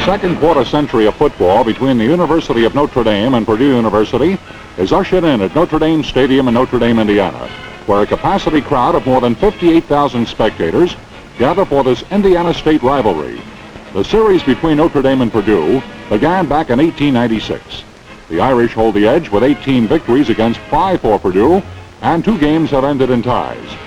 second quarter century of football between the University of Notre Dame and Purdue University is ushered in at Notre Dame Stadium in Notre Dame, Indiana, where a capacity crowd of more than 58,000 spectators gather for this Indiana State rivalry. The series between Notre Dame and Purdue began back in 1896. The Irish hold the edge with 18 victories against 5 for Purdue, and 2 games have ended in ties.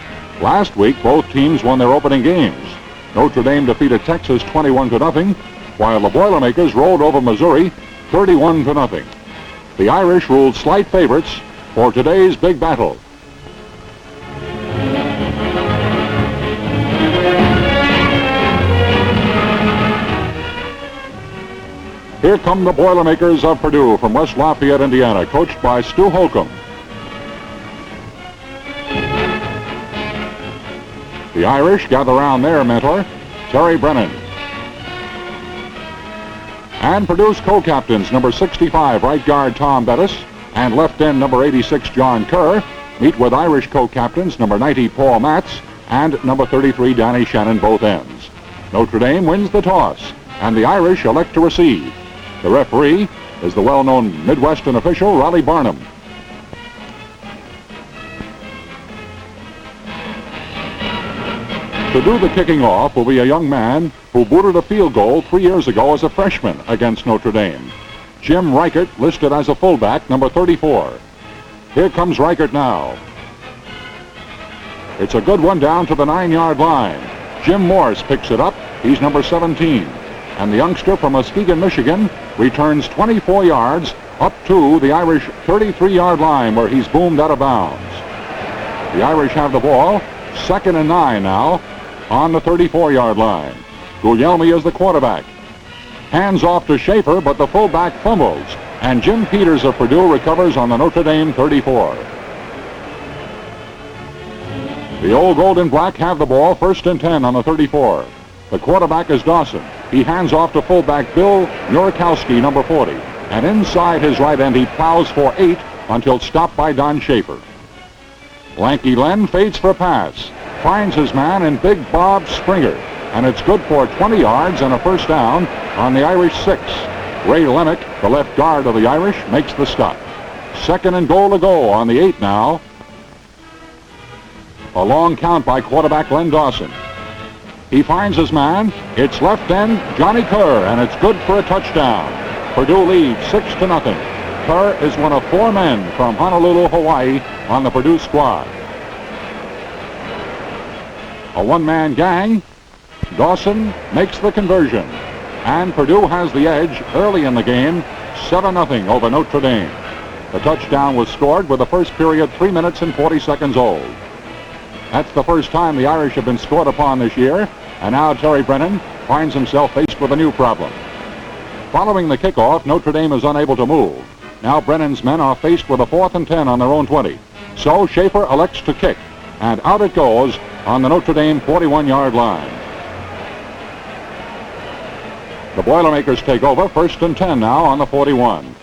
Last week, both teams won their opening games. Notre Dame defeated Texas 21-0, while the Boilermakers rolled over Missouri 31-0. The Irish ruled slight favorites for today's big battle. Here come the Boilermakers of Purdue from West Lafayette, Indiana, coached by Stu Holcomb. The Irish gather around their mentor, Terry Brennan. And Purdue's co-captains, number 65, right guard Tom Bettis, and left end number 86, John Kerr, meet with Irish co-captains, number 90, Paul Matz, and number 33, Danny Shannon, both ends. Notre Dame wins the toss, and the Irish elect to receive. The referee is the well-known Midwestern official, Raleigh Barnum. To do the kicking off will be a young man who booted a field goal 3 years ago as a freshman against Notre Dame. Jim Reichert, listed as a fullback, number 34. Here comes Reichert now. It's a good one down to the 9-yard line. Jim Morse picks it up. He's number 17. And the youngster from Muskegon, Michigan, returns 24 yards up to the Irish 33-yard line where he's boomed out of bounds. The Irish have the ball, 2nd and 9 now, on the 34-yard line. Guglielmi is the quarterback. Hands off to Schaefer, but the fullback fumbles, and Jim Peters of Purdue recovers on the Notre Dame 34. The old Gold and Black have the ball, 1st and 10 on the 34. The quarterback is Dawson. He hands off to fullback Bill Murakowski, number 40. And inside his right end, he plows for 8 until stopped by Don Schaefer. Lanky Len fades for a pass, finds his man in Big Bob Springer, and it's good for 20 yards and a first down on the Irish 6. Ray Lemick, the left guard of the Irish, makes the stop. 2nd and goal to go on the 8 now. A long count by quarterback Len Dawson. He finds his man. It's left end Johnny Kerr, and it's good for a touchdown. Purdue leads 6-0. Kerr is one of 4 men from Honolulu, Hawaii on the Purdue squad. A one-man gang. Dawson makes the conversion. And Purdue has the edge early in the game, 7-0 over Notre Dame. The touchdown was scored with the first period 3 minutes and 40 seconds old. That's the first time the Irish have been scored upon this year, and now Terry Brennan finds himself faced with a new problem. Following the kickoff, Notre Dame is unable to move. Now Brennan's men are faced with a 4th and 10 on their own 20. So Schaefer elects to kick, and out it goes on the Notre Dame 41-yard line. The Boilermakers take over, 1st and 10 now on the 41.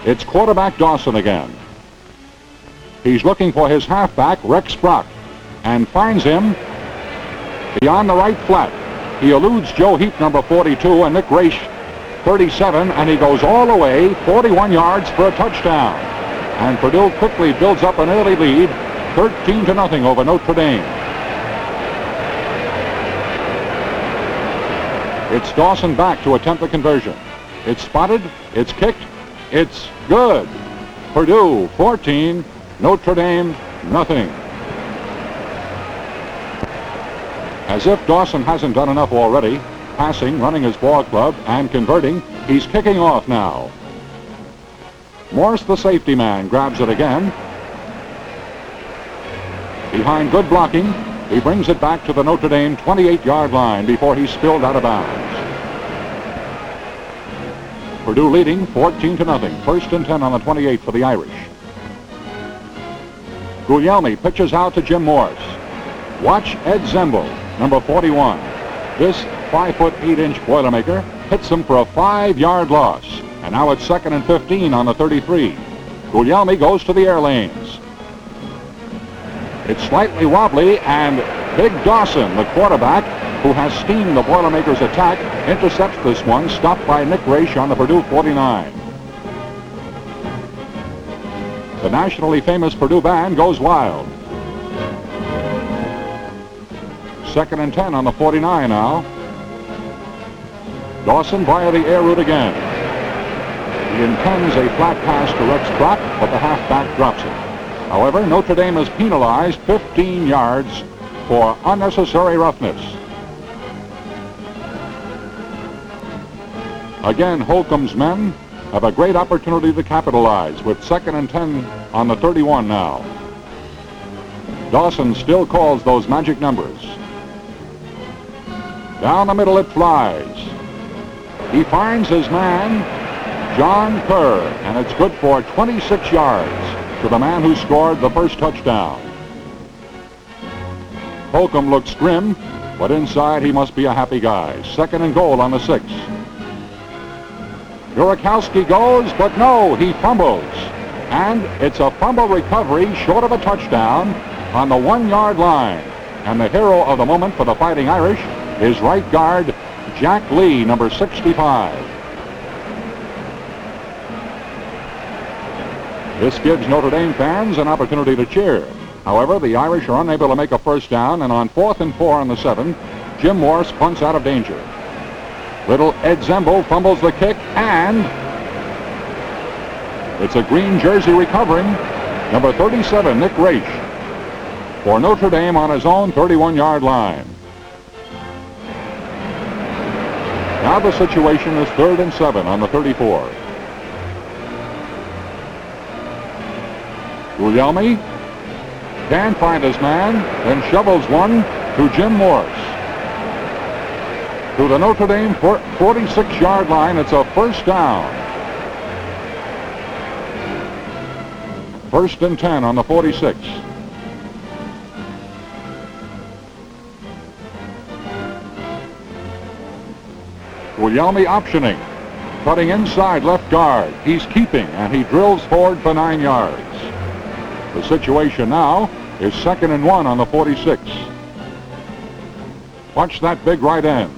It's quarterback Dawson again. He's looking for his halfback, Rex Brock, and finds him beyond the right flat. He eludes Joe Heap, number 42, and Nick Raish, 37, and he goes all the way 41 yards for a touchdown. And Purdue quickly builds up an early lead, 13-0 over Notre Dame. It's Dawson back to attempt the conversion. It's spotted, it's kicked, it's good. Purdue 14, Notre Dame nothing. As if Dawson hasn't done enough already, passing, running his ball club, and converting, he's kicking off now. Morse, the safety man, grabs it again. Behind good blocking, he brings it back to the Notre Dame 28-yard line before he's spilled out of bounds. Purdue leading 14-0, 1st and 10 on the 28 for the Irish. Guglielmi pitches out to Jim Morse. Watch Ed Zembel, number 41. This 5'8" Boilermaker hits him for a 5-yard loss. And now it's 2nd and 15 on the 33. Guglielmi goes to the air lanes. It's slightly wobbly, and Big Dawson, the quarterback, who has steamed the Boilermakers' attack, intercepts this one, stopped by Nick Raish on the Purdue 49. The nationally famous Purdue band goes wild. 2nd and 10 on the 49 now. Dawson via the air route again. He intends a flat pass to Rex Brock, but the halfback drops it. However, Notre Dame is penalized 15 yards for unnecessary roughness. Again, Holcomb's men have a great opportunity to capitalize with 2nd and 10 on the 31 now. Dawson still calls those magic numbers. Down the middle it flies. He finds his man, John Kerr, and it's good for 26 yards to the man who scored the first touchdown. Holcomb looks grim, but inside he must be a happy guy. 2nd and goal on the 6. Urakowski goes, but no, he fumbles. And it's a fumble recovery short of a touchdown on the 1-yard line. And the hero of the moment for the Fighting Irish is right guard Jack Lee, number 65. This gives Notre Dame fans an opportunity to cheer. However, the Irish are unable to make a first down, and on 4th and 4 on the 7, Jim Morse punts out of danger. Little Ed Zembo fumbles the kick, and it's a green jersey recovering, number 37, Nick Raish, for Notre Dame on his own 31-yard line. Now the situation is 3rd and 7 on the 34. Guglielmi can't find his man, then shovels one to Jim Morse. To the Notre Dame 46-yard line, it's a first down. 1st and 10 on the 46. Guglielmi optioning, cutting inside left guard. He's keeping, and he drills forward for 9 yards. The situation now is 2nd and 1 on the 46. Watch that big right end.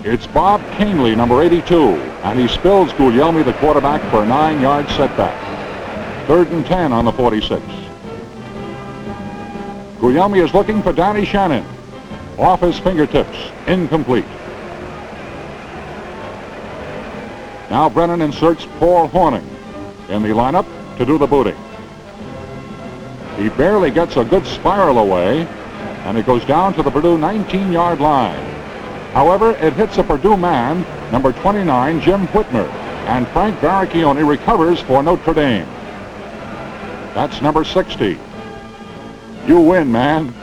It's Bob Canely, number 82, and he spills Guglielmi, the quarterback, for a 9-yard setback. 3rd and 10 on the 46. Guglielmi is looking for Danny Shannon. Off his fingertips, incomplete. Now Brennan inserts Paul Horning in the lineup to do the booting. He barely gets a good spiral away, and it goes down to the Purdue 19-yard line. However, it hits a Purdue man, number 29, Jim Whitmer, and Frank Baracchione recovers for Notre Dame. That's number 60. You win, man.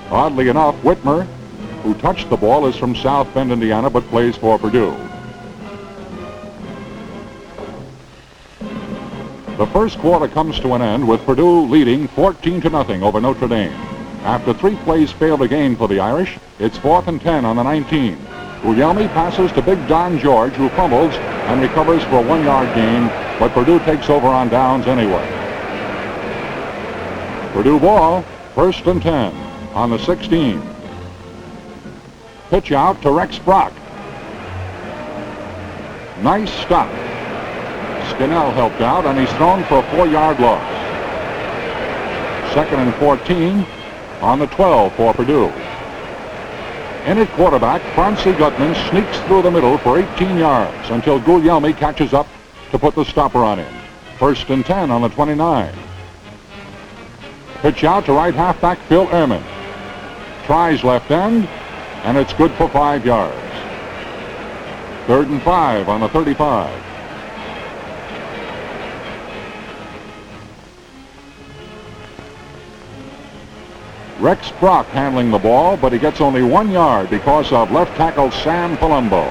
Oddly enough, Whitmer, who touched the ball, is from South Bend, Indiana, but plays for Purdue. The first quarter comes to an end with Purdue leading 14-0 over Notre Dame. After 3 plays failed again for the Irish, it's 4th and 10 on the 19. Guglielmi passes to Big Don George, who fumbles and recovers for a 1-yard gain, but Purdue takes over on downs anyway. Purdue ball, 1st and 10 on the 16. Pitch out to Rex Brock. Nice stop. Skinnell helped out, and he's thrown for a 4-yard loss. 2nd and 14 on the 12 for Purdue. In at quarterback, Francie Gutman sneaks through the middle for 18 yards until Guglielmi catches up to put the stopper on him. 1st and 10 on the 29. Pitch out to right halfback Phil Ehrman. Tries left end, and it's good for 5 yards. 3rd and 5 on the 35. Rex Brock handling the ball, but he gets only 1 yard because of left tackle Sam Palumbo.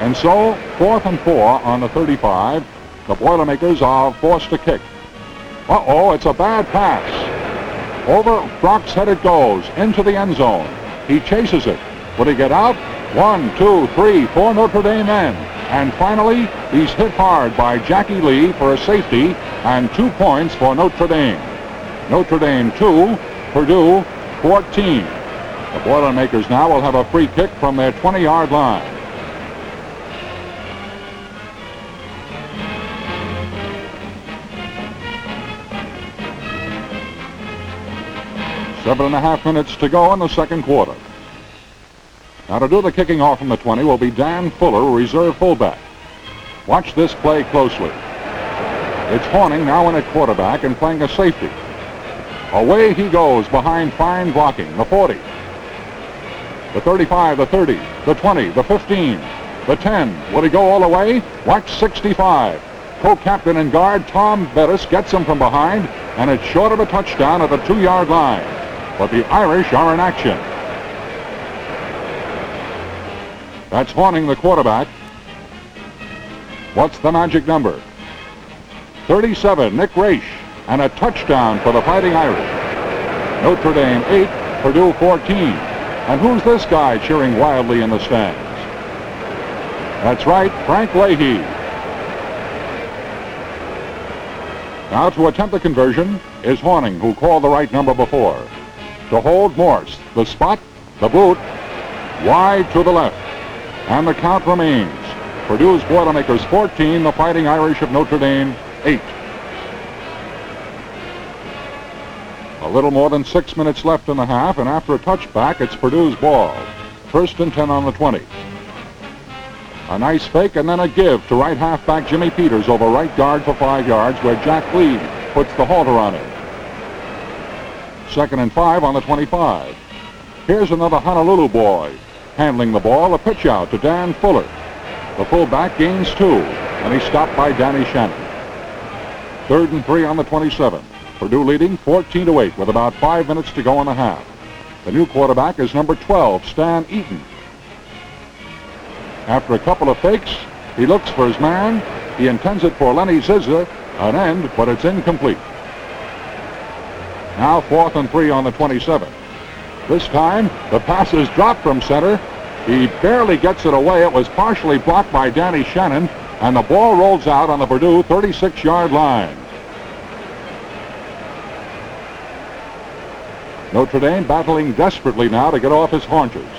And so, 4th and 4 on the 35. The Boilermakers are forced to kick. Uh-oh, it's a bad pass. Over Brock's head it goes, into the end zone. He chases it. Will he get out? 1, 2, 3, 4 Notre Dame men. And finally, he's hit hard by Jackie Lee for a safety and 2 points for Notre Dame. Notre Dame 2, Purdue 14. The Boilermakers now will have a free kick from their 20-yard line. Seven and a half minutes to go in the second quarter. Now to do the kicking off from the 20 will be Dan Fuller, reserve fullback. Watch this play closely. It's Horning now in at quarterback and playing a safety. Away he goes behind fine blocking. The 40, the 35, the 30, the 20, the 15, the 10. Will he go all the way? Watch 65. Co-captain and guard Tom Bettis gets him from behind, and it's short of a touchdown at the 2-yard line. But the Irish are in action. That's Horning, the quarterback. What's the magic number? 37, Nick Raish, and a touchdown for the Fighting Irish. Notre Dame 8, Purdue 14. And who's this guy cheering wildly in the stands? That's right, Frank Leahy. Now to attempt the conversion is Horning, who called the right number before. To hold Morse, the spot, the boot, wide to the left. And the count remains. Purdue's Boilermakers 14, the Fighting Irish of Notre Dame 8. A little more than 6 minutes left in the half, and after a touchback, it's Purdue's ball. 1st and 10 on the 20. A nice fake and then a give to right halfback Jimmy Peters over right guard for 5 yards, where Jack Lee puts the halter on him. 2nd and 5 on the 25. Here's another Honolulu boy. Handling the ball, a pitch out to Dan Fuller. The fullback gains 2, and he's stopped by Danny Shannon. 3rd and 3 on the 27. Purdue leading 14-8 with about 5 minutes to go in the half. The new quarterback is number 12, Stan Eaton. After a couple of fakes, he looks for his man. He intends it for Lenny Zizza, an end, but it's incomplete. Now 4th and 3 on the 27. This time, the pass is dropped from center. He barely gets it away. It was partially blocked by Danny Shannon, and the ball rolls out on the Purdue 36-yard line. Notre Dame battling desperately now to get off his haunches.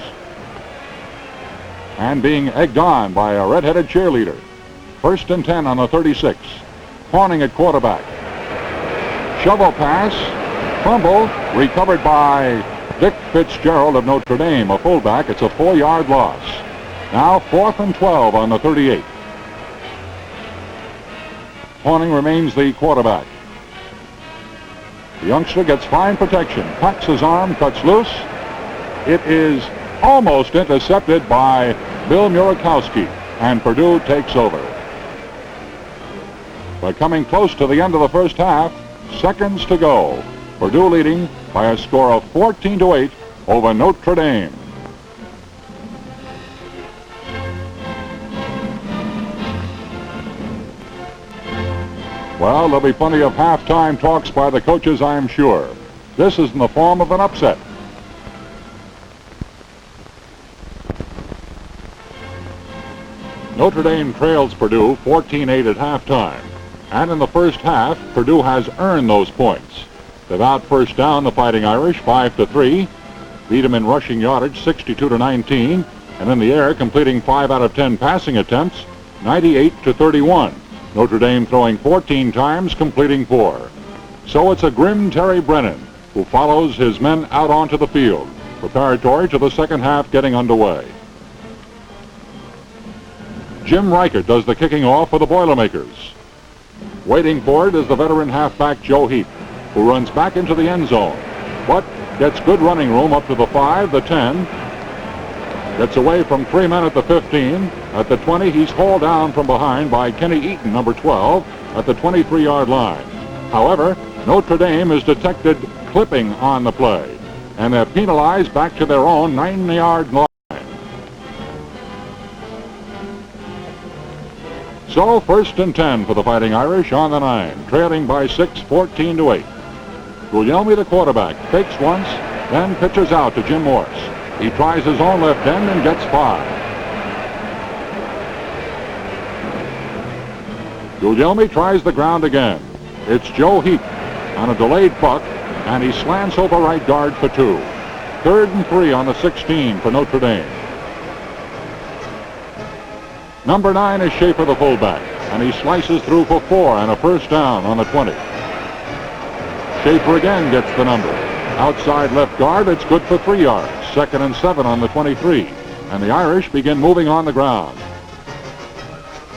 And being egged on by a red-headed cheerleader. 1st and 10 on the 36. Horning at quarterback. Shovel pass. Fumble. Recovered by Dick Fitzgerald of Notre Dame, a fullback. It's a 4-yard loss. Now 4th and 12 on the 38. Horning remains the quarterback. The youngster gets fine protection. Cocks his arm, cuts loose. It is almost intercepted by Bill Murakowski, and Purdue takes over. But coming close to the end of the first half, seconds to go. Purdue leading by a score of 14-8 over Notre Dame. Well, there'll be plenty of halftime talks by the coaches, I'm sure. This is in the form of an upset. Notre Dame trails Purdue 14-8 at halftime. And in the first half, Purdue has earned those points. They've out first down the Fighting Irish 5-3, beat them in rushing yardage 62-19, and in the air completing 5 out of 10 passing attempts 98-31. Notre Dame throwing 14 times, completing 4. So it's a grim Terry Brennan who follows his men out onto the field, preparatory to the second half getting underway. Jim Reichert does the kicking off for the Boilermakers. Waiting for it is the veteran halfback Joe Heap, who runs back into the end zone, but gets good running room up to the 5, the 10, gets away from 3 men at the 15. At the 20, he's hauled down from behind by Kenny Eaton, number 12, at the 23-yard line. However, Notre Dame is detected clipping on the play, and they're penalized back to their own 9-yard line. So 1st and 10 for the Fighting Irish on the 9, trailing by 6, 14-8. Guglielmi, the quarterback, fakes once, then pitches out to Jim Morse. He tries his own left end and gets 5. Guglielmi tries the ground again. It's Joe Heap on a delayed puck, and he slants over right guard for 2. 3rd and 3 on the 16 for Notre Dame. Number 9 is Schaefer, the fullback, and he slices through for 4 and a first down on the 20. Schaefer again gets the number. Outside left guard, it's good for 3 yards. 2nd and 7 on the 23, and the Irish begin moving on the ground.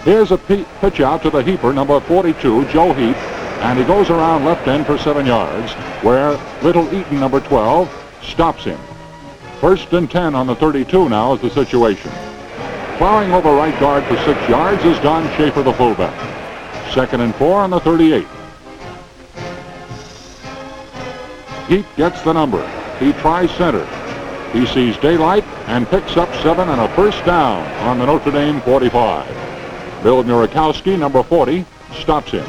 Here's a pitch out to the heaper, number 42, Joe Heap, and he goes around left end for 7 yards, where Little Eaton, number 12, stops him. 1st and 10 on the 32 now is the situation. Plowing over right guard for 6 yards is Don Schaefer, the fullback. 2nd and 4 on the 38. Heap gets the number. He tries center. He sees daylight and picks up 7 and a first down on the Notre Dame 45. Bill Murakowski, number 40, stops him.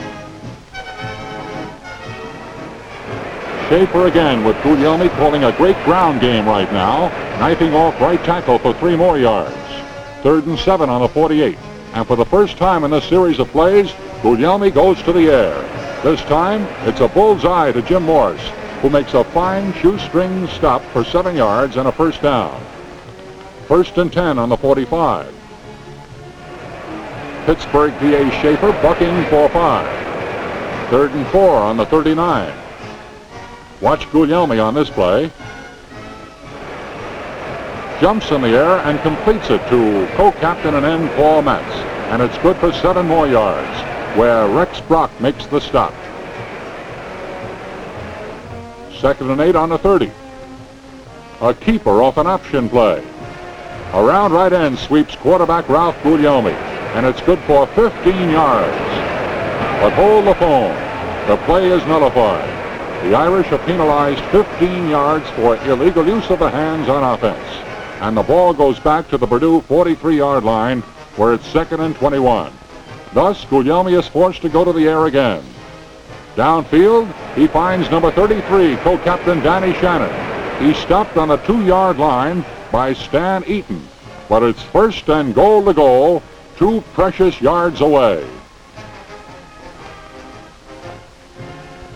Schaefer again with Guglielmi calling a great ground game right now, knifing off right tackle for 3 more yards. 3rd and 7 on the 48. And for the first time in this series of plays, Guglielmi goes to the air. This time, it's a bullseye to Jim Morse, who makes a fine shoestring stop for 7 yards and a first down. 1st and 10 on the 45. Pittsburgh DA Schaefer bucking for 5. 3rd and 4 on the 39. Watch Guglielmi on this play. Jumps in the air and completes it to co-captain and end Paul Metz. And it's good for 7 more yards, where Rex Brock makes the stop. 2nd and 8 on the 30. A keeper off an option play. Around right end sweeps quarterback Ralph Guglielmi, and it's good for 15 yards. But hold the phone. The play is nullified. The Irish are penalized 15 yards for illegal use of the hands on offense. And the ball goes back to the Purdue 43-yard line, where it's 2nd and 21. Thus, Guglielmi is forced to go to the air again. Downfield, he finds number 33, co-captain Danny Shannon. He's stopped on the 2-yard line by Stan Eaton, but it's 1st and goal to goal, 2 precious yards away.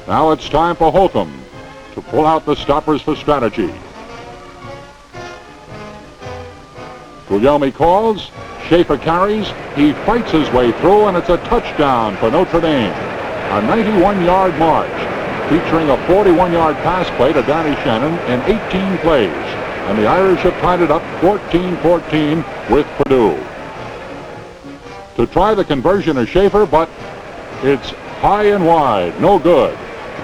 Now it's time for Holcomb to pull out the stoppers for strategy. Guglielmi calls, Schaefer carries, he fights his way through, and it's a touchdown for Notre Dame. A 91-yard march, featuring a 41-yard pass play to Danny Shannon in 18 plays. And the Irish have tied it up 14-14 with Purdue. To try the conversion is Schaefer, but it's high and wide, no good.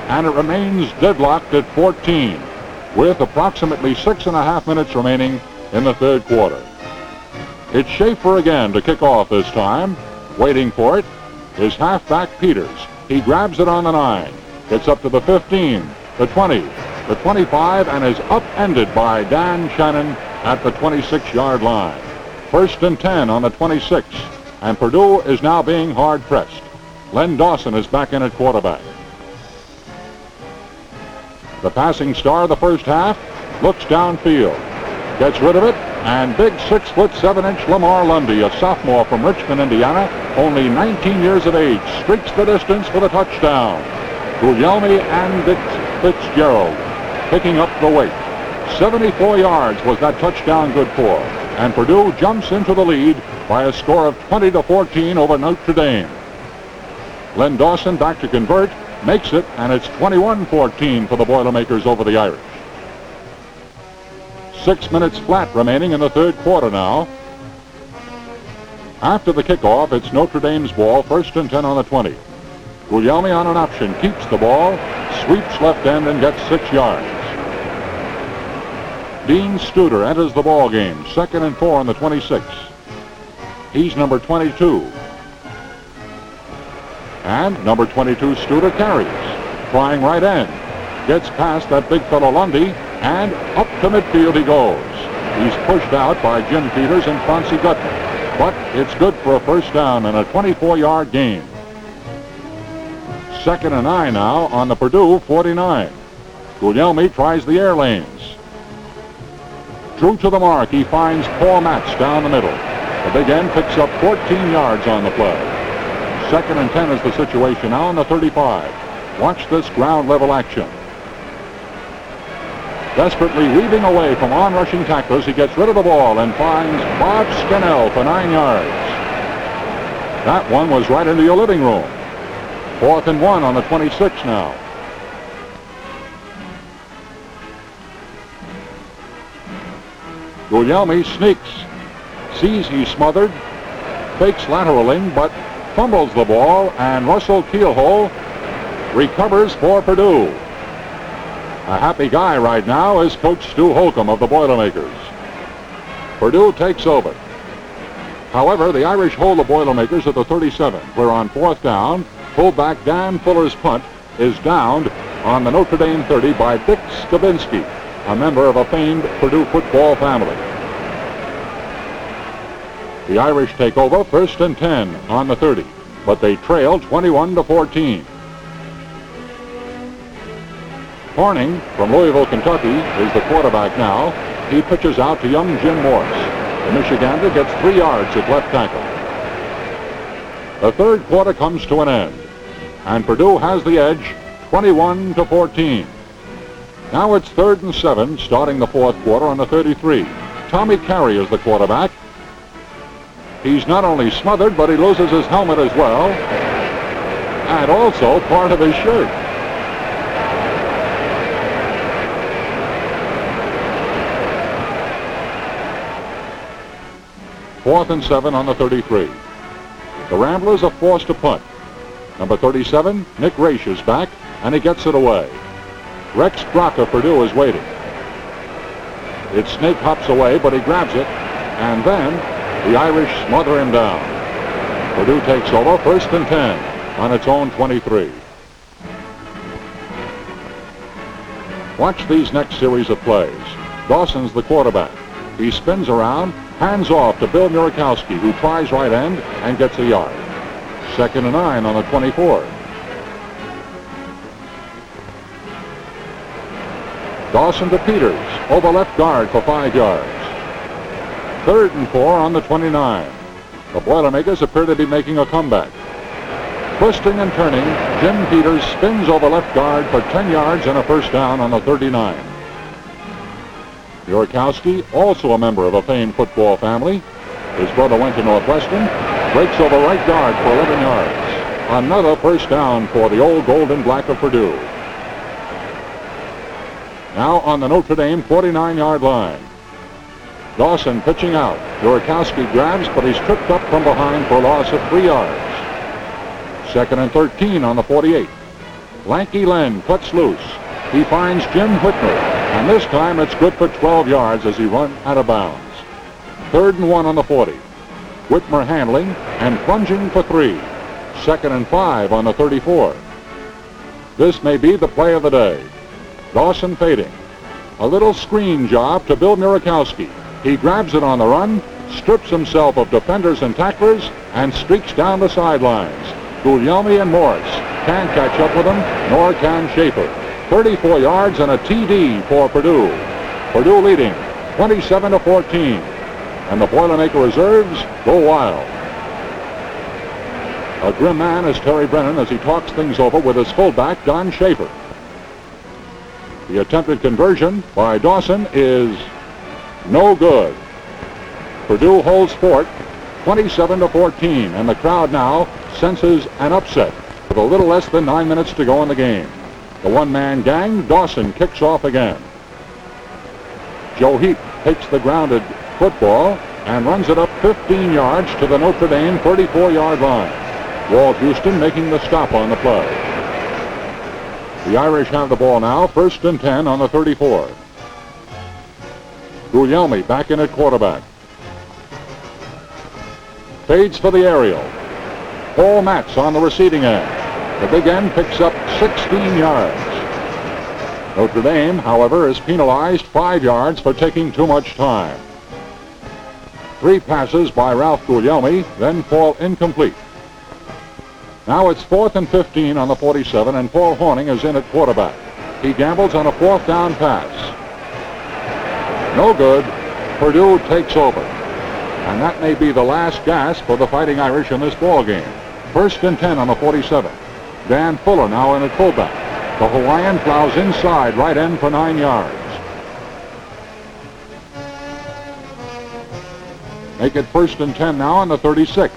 And it remains deadlocked at 14, with approximately 6.5 minutes remaining in the 3rd quarter. It's Schaefer again to kick off this time. Waiting for it is halfback Peters. He grabs it on the 9, gets up to the 15, the 20, the 25, and is upended by Dan Shannon at the 26-yard line. 1st and 10 on the 26, and Purdue is now being hard-pressed. Len Dawson is back in at quarterback. The passing star of the first half looks downfield, gets rid of it, and big 6'7" Lamar Lundy, a sophomore from Richmond, Indiana, only 19 years of age, streaks the distance for the touchdown. Guglielmi and Dick Fitzgerald picking up the weight. 74 yards was that touchdown good for, and Purdue jumps into the lead by a score of 20-14 over Notre Dame. Len Dawson back to convert, makes it, and it's 21-14 for the Boilermakers over the Irish. 6 minutes flat remaining in the 3rd quarter now. After the kickoff, it's Notre Dame's ball, 1st and 10 on the 20. Guglielmi on an option, keeps the ball, sweeps left end and gets 6 yards. Dean Studer enters the ball game, 2nd and 4 on the 26. He's number 22. And number 22, Studer carries, trying right end. Gets past that big fellow Lundy, and up to midfield he goes. He's pushed out by Jim Peters and Fonzie Gutman, but it's good for a first down and a 24-yard gain. 2nd and 9 now on the Purdue 49. Guglielmi tries the air lanes. True to the mark, he finds Paul Metz down the middle. The big end picks up 14 yards on the play. 2nd and 10 is the situation now on the 35. Watch this ground level action. Desperately weaving away from on-rushing tacklers, he gets rid of the ball and finds Bob Scannell for 9 yards. That one was right into your living room. 4th and 1 on the 26 now. Guglielmi sneaks, sees he's smothered, fakes lateraling, but fumbles the ball, and Russell Keelhole recovers for Purdue. A happy guy right now is Coach Stu Holcomb of the Boilermakers. Purdue takes over. However, the Irish hold the Boilermakers at the 37, where on 4th down, fullback Dan Fuller's punt is downed on the Notre Dame 30 by Dick Skabinski, a member of a famed Purdue football family. The Irish take over 1st and 10 on the 30, but they trail 21-14. Horning from Louisville, Kentucky is the quarterback now. He pitches out to young Jim Morse. The Michigander gets 3 yards at left tackle. The third quarter comes to an end, and Purdue has the edge, 21-14. Now it's 3rd and 7, starting the fourth quarter on the 33. Tommy Carey is the quarterback. He's not only smothered, but he loses his helmet as well, and also part of his shirt. Fourth and 7 on the 33. The Ramblers are forced to punt. Number 37, Nick Raish is back, and he gets it away. Rex Brock of Purdue is waiting. It snake hops away, but he grabs it, and then the Irish smother him down. Purdue takes over 1st and 10 on its own 23. Watch these next series of plays. Dawson's the quarterback. He spins around, hands off to Bill Murakowski, who tries right end and gets a yard. 2nd and 9 on the 24. Dawson to Peters, over left guard for 5 yards. 3rd and 4 on the 29. The Boilermakers appear to be making a comeback. Twisting and turning, Jim Peters spins over left guard for 10 yards and a first down on the 39. Murakowski, also a member of a famed football family. His brother went to Northwestern, breaks over right guard for 11 yards. Another first down for the old gold and black of Purdue. Now on the Notre Dame 49-yard line. Dawson pitching out. Murakowski grabs, but he's tripped up from behind for a loss of 3 yards. 2nd and 13 on the 48. Lanky Len cuts loose. He finds Jim Whitmer, and this time it's good for 12 yards as he runs out of bounds. 3rd and 1 on the 40. Whitmer handling and plunging for 3. 2nd and 5 on the 34. This may be the play of the day. Dawson fading. A little screen job to Bill Murakowski. He grabs it on the run, strips himself of defenders and tacklers, and streaks down the sidelines. Guglielmi and Morris can't catch up with him, nor can Schaefer. 34 yards and a TD for Purdue. Purdue leading 27-14. And the Boilermaker reserves go wild. A grim man is Terry Brennan as he talks things over with his fullback, Don Schaefer. The attempted conversion by Dawson is no good. Purdue holds fort 27-14, and the crowd now senses an upset with a little less than 9 minutes to go in the game. The one-man gang, Dawson, kicks off again. Joe Heap takes the grounded football and runs it up 15 yards to the Notre Dame 34-yard line. Walt Houston making the stop on the play. The Irish have the ball now, 1st and 10 on the 34. Guglielmi back in at quarterback. Fades for the aerial. Paul Matz on the receiving end. The big end picks up 16 yards. Notre Dame, however, is penalized 5 yards for taking too much time. 3 passes by Ralph Guglielmi then fall incomplete. Now it's 4th and 15 on the 47, and Paul Horning is in at quarterback. He gambles on a 4th down pass. No good. Purdue takes over. And that may be the last gasp for the Fighting Irish in this ball game. 1st and 10 on the 47. Dan Fuller now in at fullback. The Hawaiian plows inside right end for 9 yards. Make it 1st and 10 now on the 36.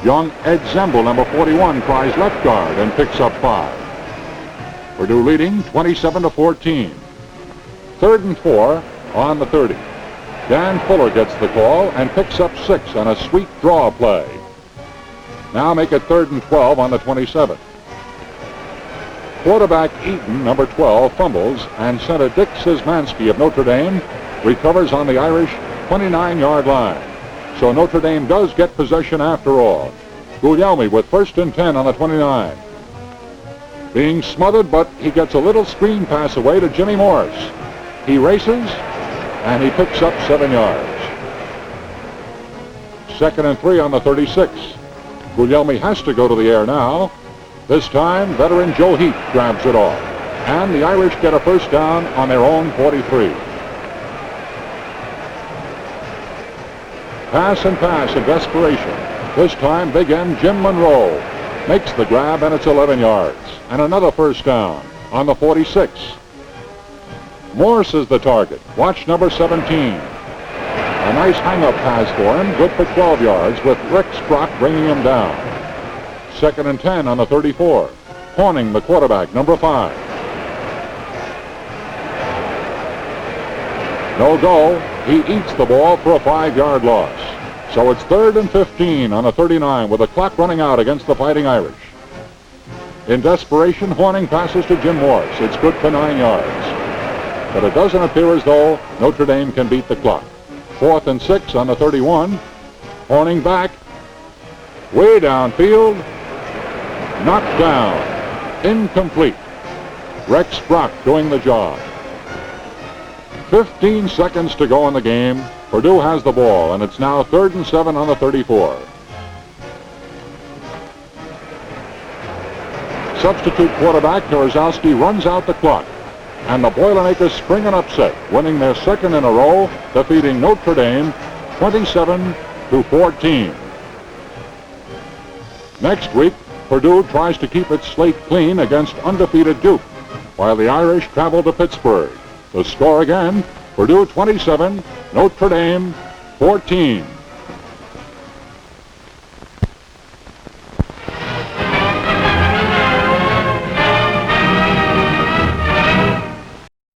Young Ed Zemble, number 41, tries left guard and picks up 5. Purdue leading 27-14. 3rd and 4 on the 30. Dan Fuller gets the call and picks up 6 on a sweet draw play. Now make it 3rd and 12 on the 27. Quarterback Eaton, number 12, fumbles, and center Dick Szymanski of Notre Dame recovers on the Irish 29-yard line. So Notre Dame does get possession after all. Guglielmi with 1st and 10 on the 29. Being smothered, but he gets a little screen pass away to Jimmy Morse. He races, and he picks up 7 yards. 2nd and 3 on the 36. Guglielmi has to go to the air now. This time, veteran Joe Heath grabs it off. And the Irish get a 1st down on their own 43. Pass and pass in desperation. This time, big end Jim Monroe makes the grab, and it's 11 yards. And another 1st down on the 46. Morse is the target. Watch number 17. A nice hang-up pass for him, good for 12 yards, with Rick Sprock bringing him down. 2nd and 10 on the 34. Horning, the quarterback, number 5. No go. He eats the ball for a 5-yard loss. So it's 3rd and 15 on the 39 with the clock running out against the Fighting Irish. In desperation, Horning passes to Jim Morse. It's good for 9 yards. But it doesn't appear as though Notre Dame can beat the clock. 4th and 6 on the 31. Horning back. Way downfield. Knocked down. Incomplete. Rex Brock doing the job. 15 seconds to go in the game. Purdue has the ball, and it's now 3rd and 7 on the 34. Substitute quarterback Karaszowski runs out the clock. And the Boilermakers spring an upset, winning their 2nd in a row, defeating Notre Dame 27-14. Next week, Purdue tries to keep its slate clean against undefeated Duke, while the Irish travel to Pittsburgh. The score again, Purdue 27, Notre Dame 14.